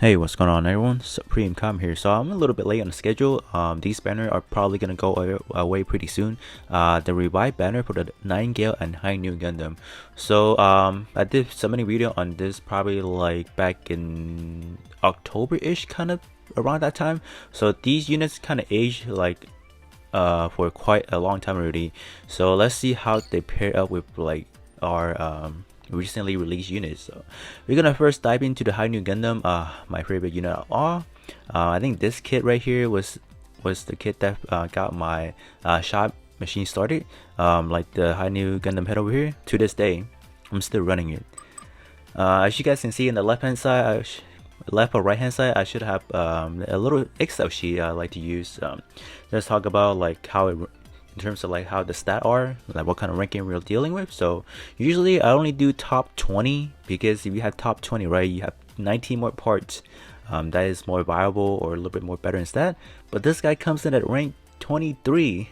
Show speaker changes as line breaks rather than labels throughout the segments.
Hey, what's going on everyone? Supreme Com here. So I'm a little bit late on the schedule. These banners are probably gonna go away pretty soon. The revived banner for the Nightingale and Hi Nu Gundam. So I did so many video on this probably like back in October-ish, kind of around that time. So these units kind of aged like for quite a long time already. So let's see how they pair up with like our recently released units. So we're gonna first dive into the Hi Nu Gundam, my favorite unit of all. I think this kit right here was the kit that got my shop machine started. Like the Hi Nu Gundam head over here. To this day, I'm still running it. As you guys can see in the left hand side, left or right hand side, I should have a little Excel sheet I like to use. Let's talk about like how it, in terms of like how the stat are, like what kind of ranking we're dealing with. So usually I only do top 20 because if you have top 20, right, you have 19 more parts. That is more viable or a little bit more better instead. But this guy comes in at rank 23.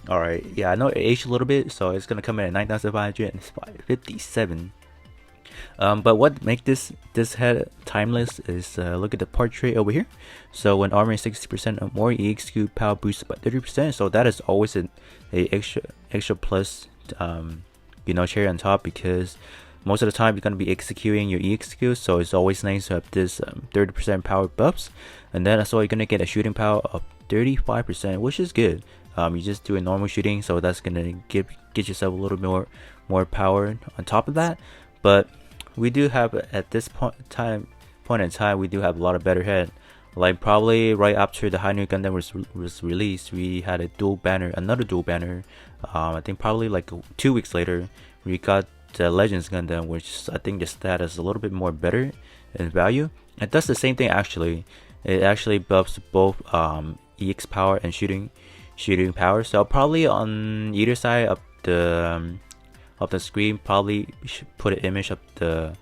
Alright, yeah, I know it aged a little bit, so it's gonna come in at 9,557. But what makes this head timeless is look at the portrait over here. So when armor is 60% or more, EXQ power boosts by 30%. So that is always a extra plus, cherry on top, because most of the time you're gonna be executing your EXQ. So it's always nice to have this 30% power buffs, and then also you're gonna get a shooting power of 35%, which is good. You just do a normal shooting, so that's gonna get yourself a little more power on top of that. But we do have, at this point in time, we do have a lot of better head. Like probably right after the Hi Nu Gundam was released, we had another dual banner. I think probably like 2 weeks later, we got the Legends Gundam, which I think the stat is a little bit more better in value. It does the same thing actually. It actually buffs both EX power and shooting power. So probably on either side of the screen, probably should put an image of the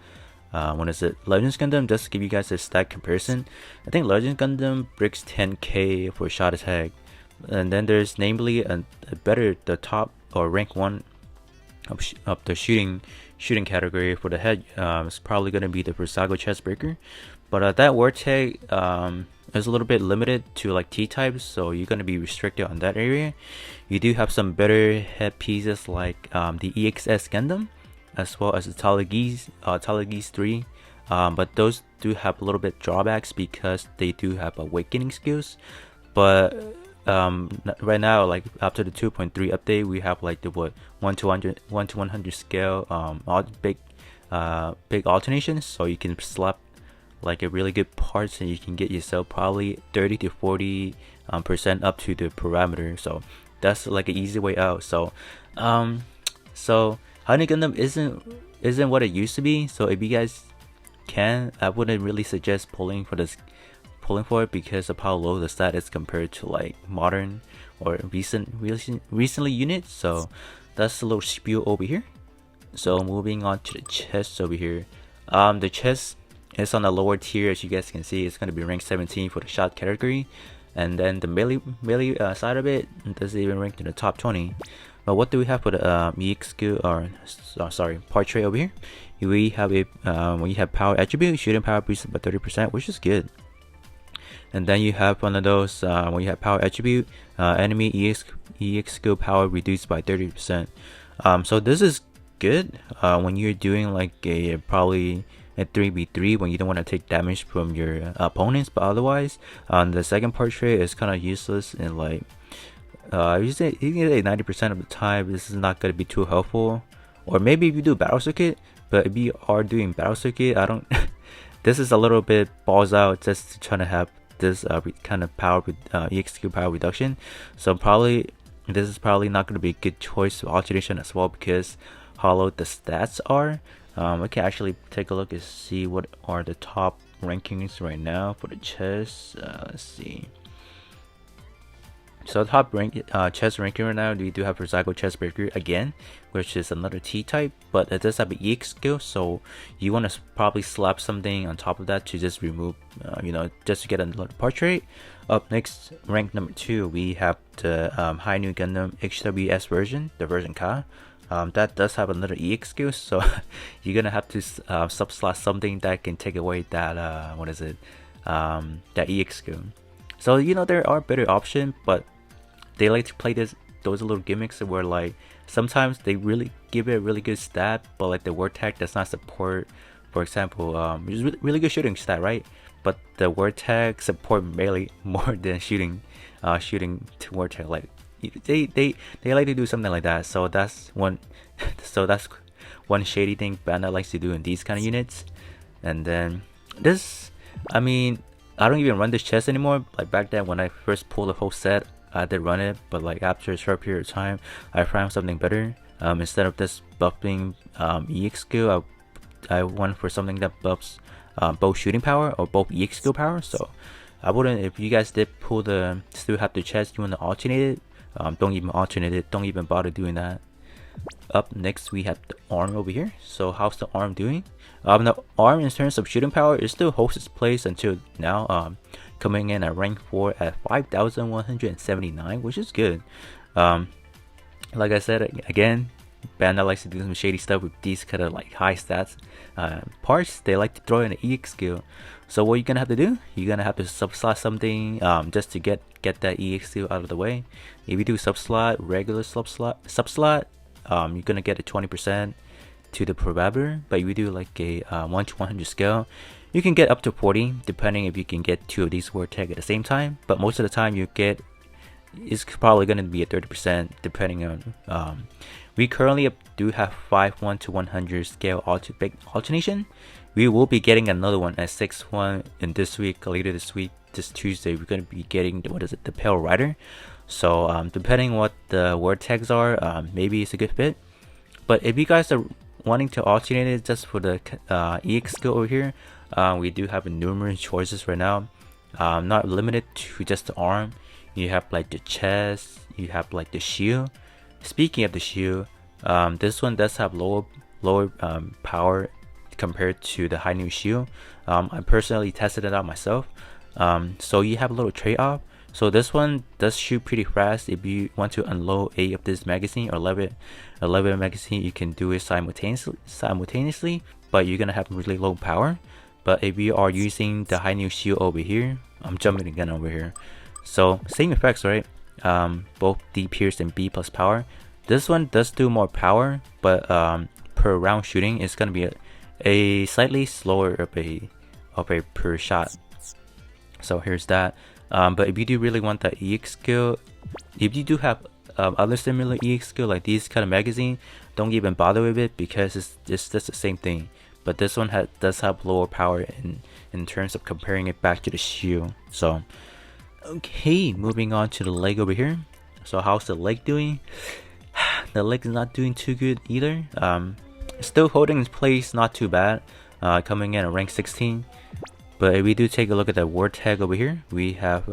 Legends Gundam, just to give you guys a stat comparison. I think Legends Gundam breaks 10k for shot attack, and then there's namely the top or rank 1 of the shooting category for the head. It's probably gonna be the Versago chest breaker, but that word tag is a little bit limited to like T types, so you're gonna be restricted on that area. You do have some better head pieces like the EXS Gundam, as well as the Talagese 3, but those do have a little bit drawbacks because they do have awakening skills. But right now, like after the 2.3 update, we have like the 1 to 100 scale big alternations, so you can slap like a really good parts and you can get yourself probably 30 to 40% up to the parameter. So that's like an easy way out. So Hi Nu Gundam isn't what it used to be. So if you guys can, I wouldn't really suggest pulling for it because of how low the stat is compared to like modern or recently units. So that's a little spiel over here. So moving on to the chest over here. The chest is on the lower tier, as you guys can see. It's going to be rank 17 for the shot category, and then the melee side of it doesn't even rank in the top 20. But what do we have for the EXQ, or portrait over here? We have a when you have power attribute, shooting power boosted by 30%, which is good. And then you have one of those when you have power attribute, enemy EXQ power reduced by 30%. So this is good when you're doing like probably a 3v3 when you don't want to take damage from your opponents. But otherwise, the second portrait is kind of useless, and like you can say 90% of the time this is not going to be too helpful. Or maybe if you do battle circuit, but if you are doing battle circuit, I don't this is a little bit balls out just trying to have this kind of power with EXQ power reduction. So this is probably not going to be a good choice of alternation as well, because how low the stats are. I can actually take a look and see what are the top rankings right now for the chest. Let's see. So top chest ranking right now, we do have Versago chest breaker again, which is another T type, but it does have an EX skill, so you want to probably slap something on top of that to just remove, just to get another portrait. Up next, rank number 2, we have the Hi Nu Gundam HWS version, the version K. that does have another EX skill, so you're gonna have to subslot something that can take away that what is it, that EX skill. So you know there are better options, but they like to play those little gimmicks where like sometimes they really give it a really good stat, but like the word tag does not support. For example, it's really good shooting stat, right? But the word tag support melee more than shooting to word tag. Like they like to do something like that. So that's one so that's one shady thing Bandai likes to do in these kind of units. And then this, I mean, I don't even run this chest anymore. Like back then when I first pulled the whole set, I did run it, but like after a short period of time, I found something better. Instead of this buffing EX skill, I went for something that buffs both shooting power or both EX skill power. So I wouldn't, if you guys did pull the still have the chest, you want to alternate it, don't even alternate it, don't even bother doing that. Up next we have the arm over here. So how's the arm doing? The arm in terms of shooting power, it still holds its place until now, coming in at rank 4 at 5,179, which is good. Like I said again, Bandai likes to do some shady stuff with these kind of like high stats parts. They like to throw in an EX skill. So what you're gonna have to do, you're gonna have to subslot something just to get that EX skill out of the way. If you do subslot, regular subslot, you're gonna get a 20% to the provider. But if you do like a 1 to 100 scale, you can get up to 40, depending if you can get 2 of these word tag at the same time. But most of the time you get, it's probably going to be a 30%, depending on we currently do have 5 1 to 100 scale alternation. We will be getting another one at 6-1 in this week. Later this week, this Tuesday, we're going to be getting the Pale Rider. So depending what the word tags are, maybe it's a good fit. But if you guys are wanting to alternate it just for the EX skill over here, we do have numerous choices right now. Not limited to just the arm. You have like the chest, you have like the shield. Speaking of the shield, this one does have lower power compared to the Hi Nu shield. I personally tested it out myself. So you have a little trade-off. So this one does shoot pretty fast. If you want to unload 8 of this magazine or 11 magazine, you can do it simultaneously, but you're gonna have really low power. But if you are using the Hi Nu shield over here, I'm jumping again over here. So same effects, right? Both D pierce and B plus power. This one does do more power, but per round shooting is gonna be a slightly slower of a per shot. So here's that. But if you do really want that EX skill, if you do have other similar EX skill like these kind of magazine, don't even bother with it because it's just the same thing. But this one does have lower power in terms of comparing it back to the shield. So okay, moving on to the leg over here. So how's the leg doing? The leg is not doing too good either. Still holding its place, not too bad. Coming in at rank 16. But if we do take a look at the word tag over here, we have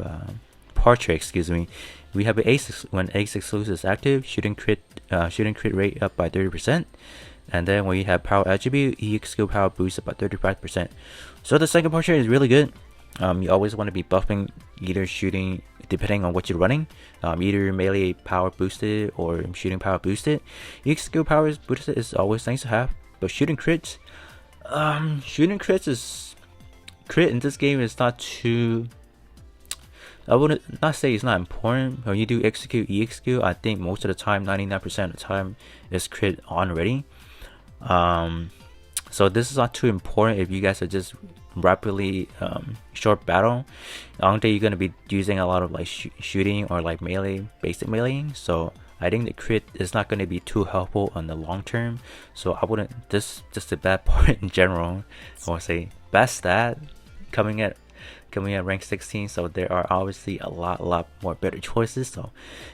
portrait, excuse me. We have an ace when ace exclusive is active, shooting crit rate up by 30%. And then when you have power attribute, EX skill power boost up by 35%. So the second portrait is really good. You always want to be buffing either shooting, depending on what you're running, either melee power boosted or shooting power boosted. EX skill power is boosted is always nice to have, but shooting crits is crit in this game is not too. I wouldn't not say it's not important. When you do execute EX skill, I think most of the time, 99% of the time, is crit on already. So this is not too important if you guys are just rapidly short battle. I don't think you're gonna be using a lot of like shooting or like melee, basic meleeing. So I think the crit is not gonna be too helpful on the long term. So I wouldn't. This just a bad part in general. I want to say bad stat coming at rank 16. So there are obviously a lot more better choices. So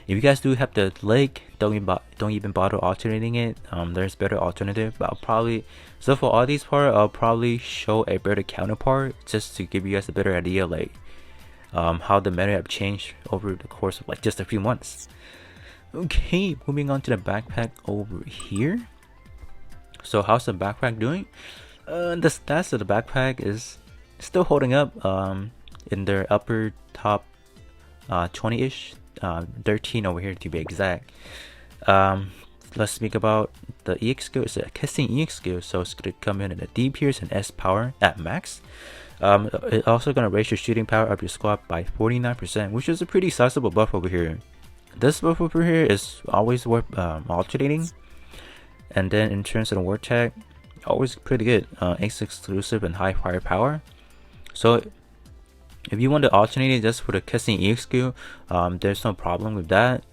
if you guys do have the leg, don't even bother alternating it. There's better alternative, but so for all these parts, I'll probably show a better counterpart just to give you guys a better idea like how the meta have changed over the course of like just a few months. Okay, moving on to the backpack over here. So how's the backpack doing? The stats of the backpack is still holding up in their upper top 20-ish, 13 over here to be exact. let's speak about the EX skill. It's a kissing EX skill, so it's gonna come in at a D pierce and S power at max. It's also gonna raise your shooting power of your squad by 49%, which is a pretty sizable buff over here. This buff over here is always worth alternating. And then in terms of the word tag, always pretty good. Ace exclusive and high firepower. So if you want to alternate it just for the kissing EX skill, there's no problem with that.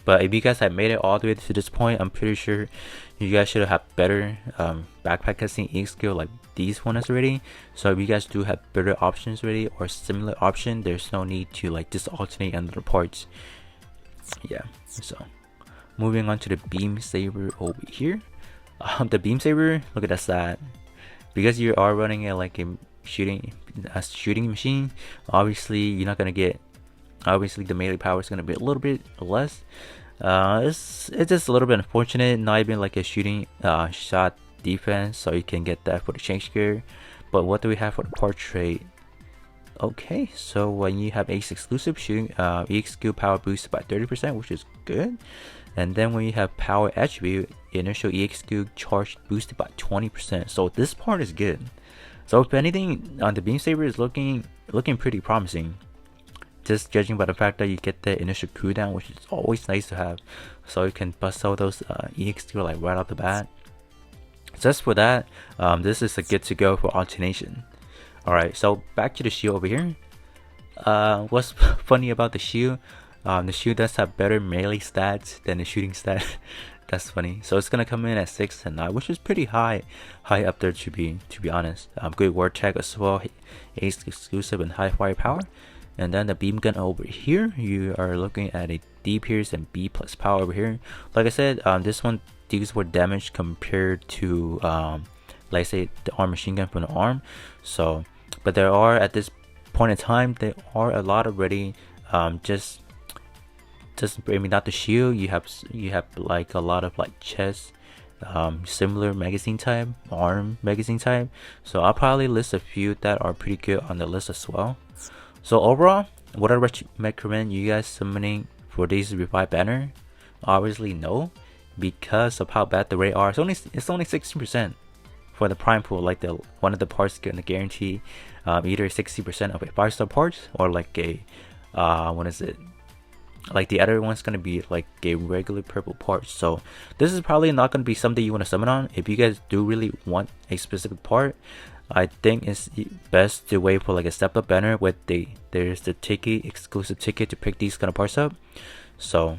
But if you guys have made it all the way to this point, I'm pretty sure you guys should have better backpack kissing EX skill like these ones already. So if you guys do have better options already or similar option, there's no need to like just alternate under the parts. Yeah, so moving on to the beam saber over here. The beam saber, look at that stat. Because you are running it like a shooting machine, obviously you're not gonna get, obviously the melee power is gonna be a little bit less. It's just a little bit unfortunate, not even like a shooting shot defense, so you can get that for the change gear. But what do we have for the portrait? Okay, so when you have Ace exclusive, shooting EX skill power boosted by 30%, which is good. And then when you have power attribute, initial EX skill charge boosted by 20%. So this part is good. So if anything, the beam saber is looking pretty promising. Just judging by the fact that you get the initial cooldown, which is always nice to have, so you can bust out those EX skill like right off the bat. Just for that, this is a good to go for alternation. Alright, so back to the shield over here. What's funny about the shield does have better melee stats than the shooting stat. That's funny. So it's gonna come in at 6 and 9, which is pretty high up there to be honest. Good word tag as well, Ace exclusive and high firepower. And then the beam gun over here, you are looking at a D pierce and B plus power over here. Like I said, this one deals more damage compared to like say the arm machine gun from the arm. So but there are, at this point in time, there are a lot already. Just maybe not the shield. You have like a lot of like chest, similar magazine type, arm magazine type. So I'll probably list a few that are pretty good on the list as well. So overall, would I recommend you guys summoning for these revive banner? Obviously no, because of how bad the rate are. It's only 16% for the prime pool. Like the one of the parts gonna guarantee either 60% of a 5-star parts, or like a what is it? Like the other one's gonna be like a regular purple part. So this is probably not gonna be something you want to summon on. If you guys do really want a specific part, I think it's best to wait for like a step up banner with there's the exclusive ticket to pick these kind of parts up. So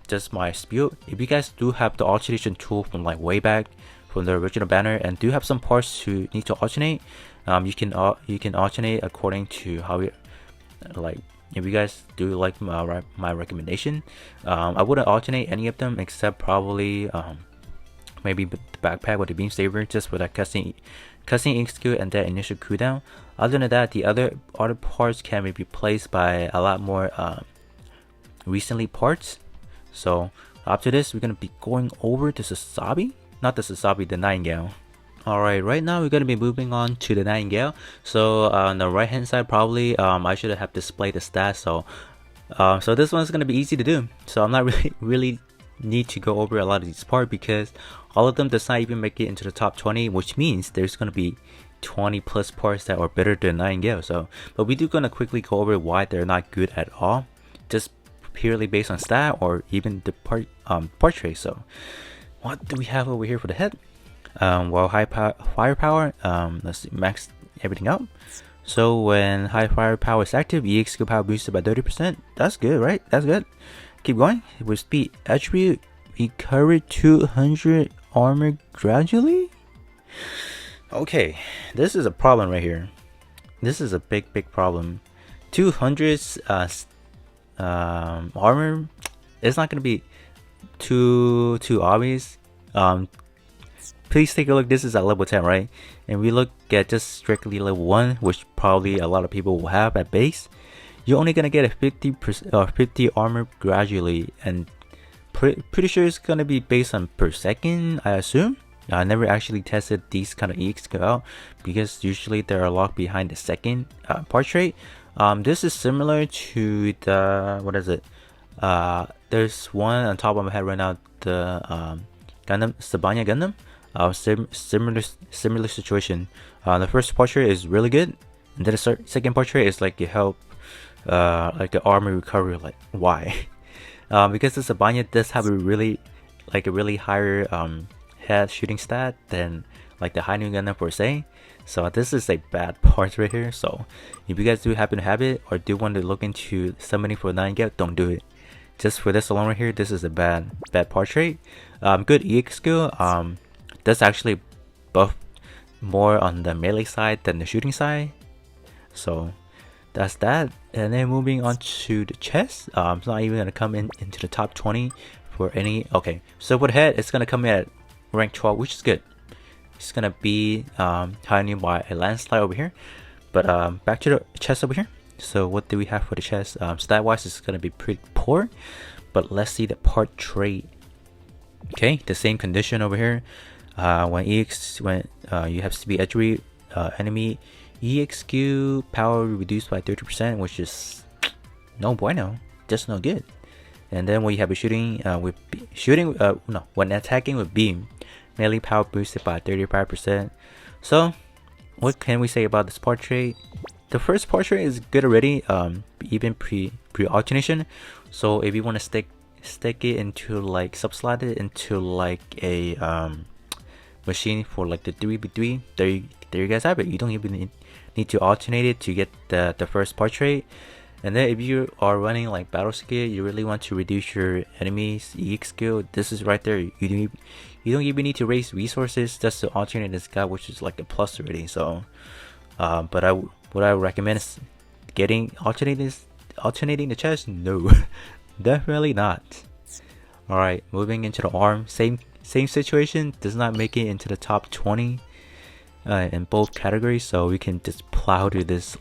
just my spiel. If you guys do have the alternation tool from like way back from the original banner and do have some parts you need to alternate, you can alternate according to how you like. If you guys do like my recommendation, I wouldn't alternate any of them except probably maybe the backpack with the beam saber, just for that cussing ink skill and that initial cooldown. Other than that, the other parts can be replaced by a lot more recently parts. So after this, we're gonna be going over to Sasabi, not the Sasabi, the Nightingale. Alright, right now we're going to be moving on to the Nightingale. So on the right hand side, probably I should have displayed the stats. So this one's going to be easy to do. So I'm not really need to go over a lot of these parts, because all of them does not even make it into the top 20, which means there's going to be 20 plus parts that are better than Nightingale. So but we do going to quickly go over why they're not good at all, just purely based on stat or even the portrait. So what do we have over here for the head? Well, high firepower, let's see, max everything up. So when high firepower is active, EX skill power boosted by 30%. That's good, right? That's good. Keep going. With speed attribute, recover 200 armor gradually. Okay, this is a problem right here. This is a big problem. 200's armor, it's not gonna be too obvious. Please take a look. This is at level 10, right? And we look at just strictly level 1, which probably a lot of people will have at base. You're only gonna get a 50% or 50 armor gradually, and pretty sure it's gonna be based on per second, I assume. I never actually tested these kind of EX out, because usually they're locked behind the second portrait. This is similar to the, what is it? there's one on top of my head right now, the Gundam, Sabanya Gundam. Similar situation. The first portrait is really good, and then the second portrait is like it help like the armor recovery. Like why? Because the Sabanya does have a really higher head shooting stat than like the Hi Nu Gundam per se. So this is a bad part right here. So if you guys do happen to have it or do want to look into summoning for Nightingale, don't do it. Just for this alone right here, this is a bad portrait. Good EX skill. That's actually buff more on the melee side than the shooting side. So that's that. And then moving on to the chest. It's not even gonna come into the top 20 for any. Okay, so for the head, it's gonna come in at rank 12, which is good. It's gonna be higher by a landslide over here. But back to the chest over here. So what do we have for the chest? Stat wise, it's gonna be pretty poor. But let's see the portrait. Okay, the same condition over here. When you have speed edgery enemy EXQ power reduced by 30%, which is no bueno, just no good. And then when you have a shooting when attacking with beam, melee power boosted by 35%. So what can we say about this portrait? The first portrait is good already, even pre alternation. So if you want to stick it into like subslot it into like a machine for like the 3v3, there you guys have it. You don't even need to alternate it to get the first portrait. And then if you are running like battle skill, you really want to reduce your enemies EX skill, this is right there. You don't even need to raise resources just to alternate this guy, which is like a plus already. So but what I recommend is alternating the chest. No, definitely not. All right, moving into the arm, same situation, does not make it into the top 20 in both categories, so we can just plow through this.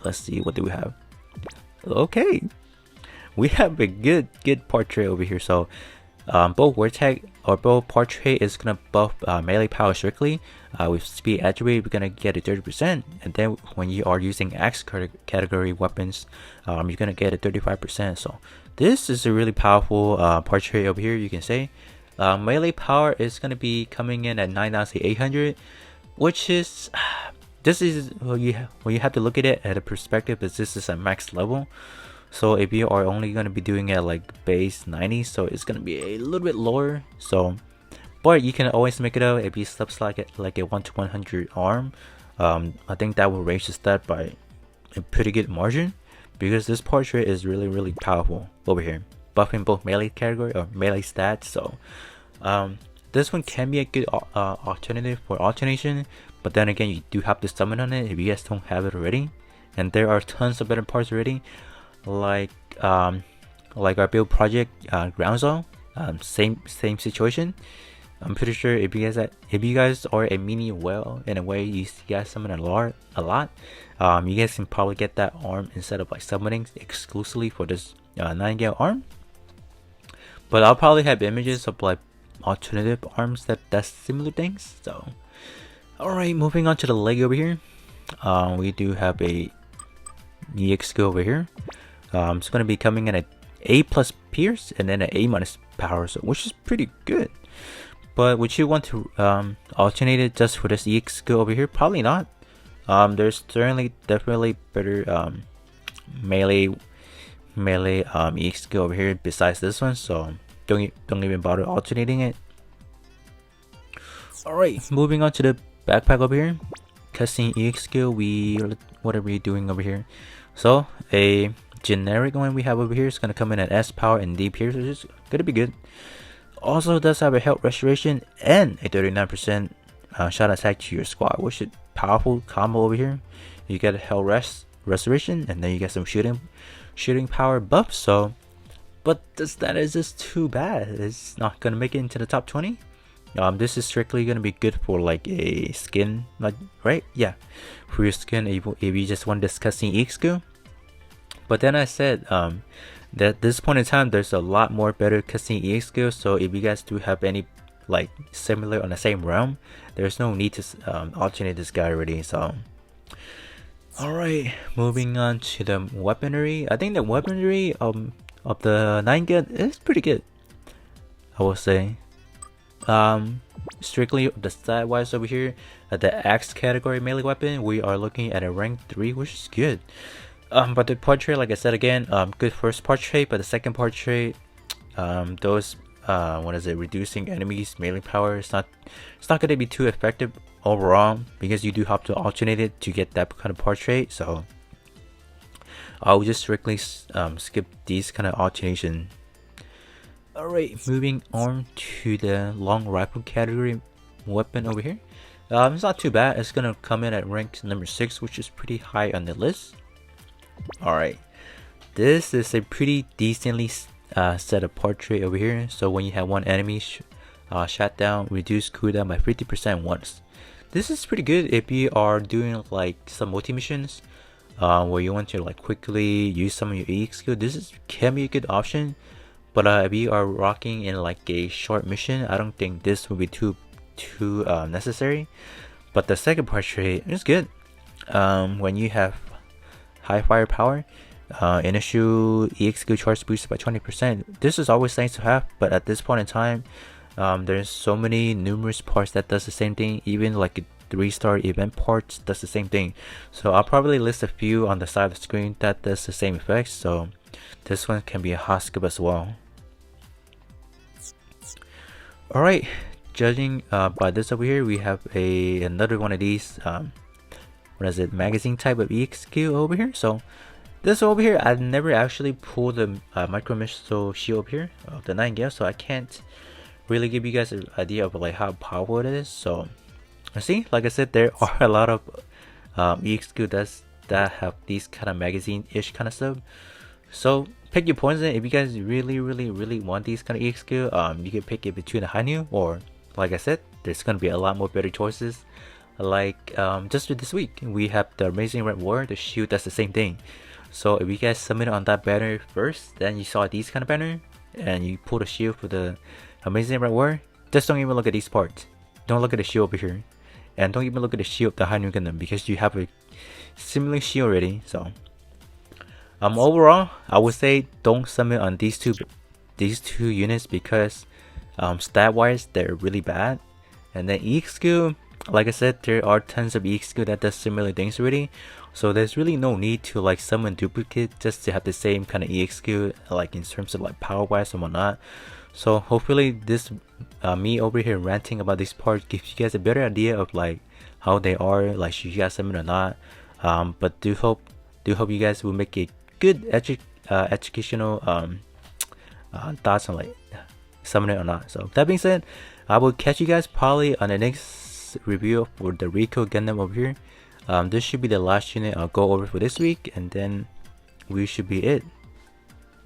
Let's see, what do we have? Okay, we have a good portrait over here. So both word tag or both portrait is gonna buff melee power strictly. With speed attribute, we're gonna get a 30%, and then when you are using X category weapons, you're gonna get a 35%. So this is a really powerful portrait over here, you can say. Melee power is gonna be coming in at 9,800, which is this is when you have to look at it at a perspective, is this is a max level. So if you are only going to be doing it like base 90, so it's going to be a little bit lower. So but you can always make it out if you subslot it like a 1 to 100 arm. I think that will raise the stat by a pretty good margin, because this portrait is really powerful over here, buffing both melee category or melee stats. So this one can be a good alternative for alternation, but then again, you do have to summon on it if you guys don't have it already. And there are tons of better parts already, like our build project Ground Zone. Same situation. I'm pretty sure if you guys are a mini whale in a way, you guys summon a lot, you guys can probably get that arm instead of like summoning exclusively for this Nightingale arm. But I'll probably have images of like alternative arms that's similar things. So alright, moving on to the leg over here. We do have a EX skill over here. It's going to be coming in at A+ pierce and then an A- power, so which is pretty good. But would you want to alternate it just for this EX skill over here? Probably not. There's definitely better melee EX skill over here besides this one, so don't even bother alternating it. Alright, moving on to the backpack over here. Cutscene EX skill, what are we doing over here? So a generic one we have over here is going to come in at S power and D pierce, which is going to be good. Also does have a health restoration and a 39% shot attack to your squad, which is powerful combo over here. You get a health restoration, and then you get some shooting power buff. So but that is just too bad. It's not going to make it into the top 20. This is strictly going to be good for like a skin, like, right? Yeah, for your skin if you just want this cutscene EX skill. But then I said that at this point in time, there's a lot more better cutscene EX skills. So if you guys do have any like similar on the same realm, there's no need to alternate this guy already. So alright, moving on to the weaponry. I think the weaponry of the Nightingale is pretty good, I will say. Strictly the stat wise over here, at the axe category melee weapon, we are looking at a rank 3, which is good. But the portrait, like I said again, good first portrait, but the second portrait, those what is it, reducing enemies melee power, it's not going to be too effective overall, because you do have to alternate it to get that kind of portrait. So I'll just strictly skip these kind of alternation. Alright, moving on to the long rifle category weapon over here. It's not too bad. It's gonna come in at rank number 6, which is pretty high on the list. Alright, this is a pretty decently set of portrait over here. So when you have one enemy shot down, reduce cooldown by 50% once. This is pretty good if you are doing like some multi missions where you want to like quickly use some of your EX skill. This can be a good option. But if you are rocking in like a short mission, I don't think this will be too necessary. But the second portrait is good. When you have high firepower, initial EX skill charge boosted by 20%. This is always nice to have, but at this point in time, there's so many numerous parts that does the same thing. Even like a 3-star event parts does the same thing. So I'll probably list a few on the side of the screen that does the same effects. So this one can be a hot skip as well. Alright, judging by this over here, we have another one of these what is it, magazine type of EX skill over here. So this over here, I've never actually pulled the micro missile shield over here of the Nightingale, so I can't really give you guys an idea of like how powerful it is. So see, like I said, there are a lot of EX skills that have these kind of magazine-ish kind of stuff. So pick your poison. If you guys really want these kind of EX skill, you can pick it between the Hi Nu, or like I said, there's gonna be a lot more better choices. Like just this week, we have the Amazing Red War, the shield does the same thing. So if you guys submit on that banner first, then you saw these kind of banner, and you pull the shield for the Amazing Red War, just don't even look at these parts. Don't look at the shield over here, and don't even look at the shield of the Hi Nu Gundam, because you have a similar shield already. So overall, I would say don't submit on these two units, because stat wise they're really bad. And then EX skill, like I said, there are tons of EX skill that does similar things already, so there's really no need to like summon duplicate just to have the same kind of EX skill, like in terms of like power wise and whatnot. So hopefully this me over here ranting about this part gives you guys a better idea of like how they are, like should you guys summon or not. But do hope you guys will make a good educational thoughts on like summoning or not. So that being said, I will catch you guys probably on the next review for the Rico Gundam over here. This should be the last unit I'll go over for this week, and then we should be it.